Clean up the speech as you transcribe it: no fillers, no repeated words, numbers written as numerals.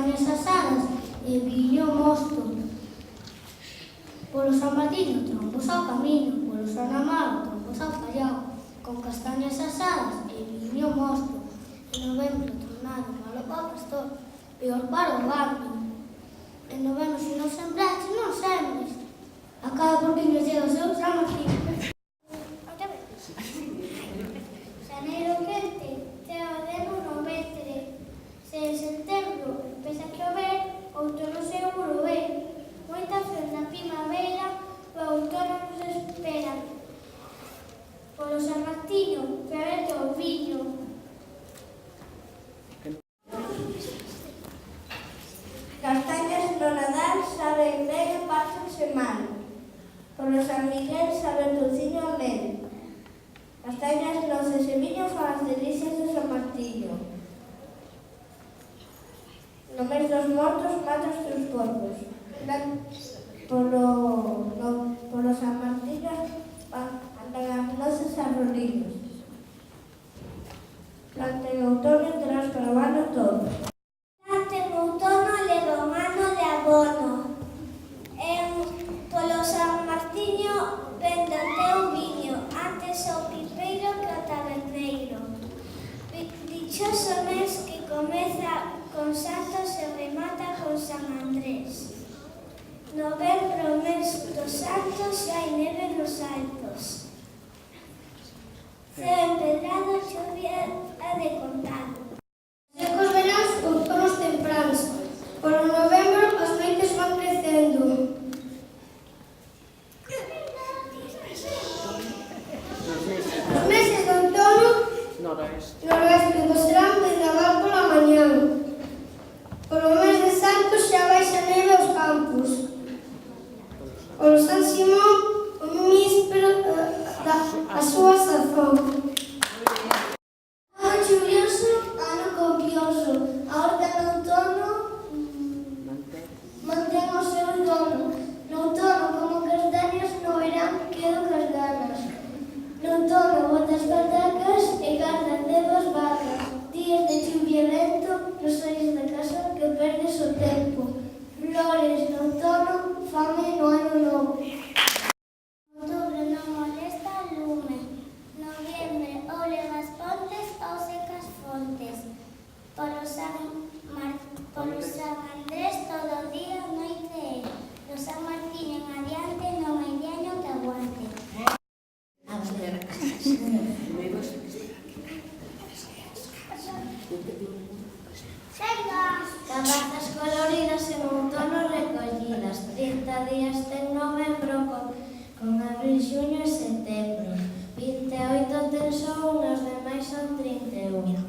castañas asadas e viño mosto. Polo San Martiño, trompos ao camiño, polo San Amaro, trompos ao fallao, con castañas asadas e viño mosto. En novembro, tornado malo para o pastor, peor para o bando. En novembro, se non sembraches, non sembres. A cada porquiño chega o seu San Martiño. Xaneiro quente, chega de no metre. Se en setembro empeza a chover, outono seguro ven. Moita fe na primavera, o outono nos espera. Polo San Martiño, fervete o viño. Castañas no Nadal saben ben e pásense mal. Polo San Miguel sabe tociño a mel. Castañas noces e viño fan as delicias do San Martiño. No mes dos mortos mata os teus corpos. Polo San Martiño andan as noces a rolinos. Planta en outono e terás caravano todo. Planta en outono leva un ano de abono. Polo San Martiño vende o teu viño, antes o pipeiro que o taberneiro. Dichoso mes que comeza con Santos e remata con San Andrés. Novembro, mes dos Santos, e hai neve nos Alpos. Ceo empedrado, chuvia a de contar. Secos veráns, outonos tempranos. Polo novembro, as noites van crecendo. Os meses de outono, noroeste do serán vendaval pola mañá. Polo mes de Santos xa baixa neve aos campos. Polo San Simón, o míspero a súa sazón. Ano chuvioso, ano copioso. A horta no outono mantén o seu dono. No outono, como castañas, no verán quedo cas ganas. No outono, botas patacas e gardas de 2 vacas. Días de chuvia e vento, nos saís da casa que perdes o tempo. Flores no outono, fame no ano novo. Outubro non molesta o lume. Noviembre, ou levas pontes ou secas fontes. Polo San Andrés, todo o día, noite é. No San Martiño en adiante, non hai diaño que aguante. Cabazas coloridas en outono recollidas, 30 días ten novembro con abril, xuño e setembro, 28 ten só, os demais son 31.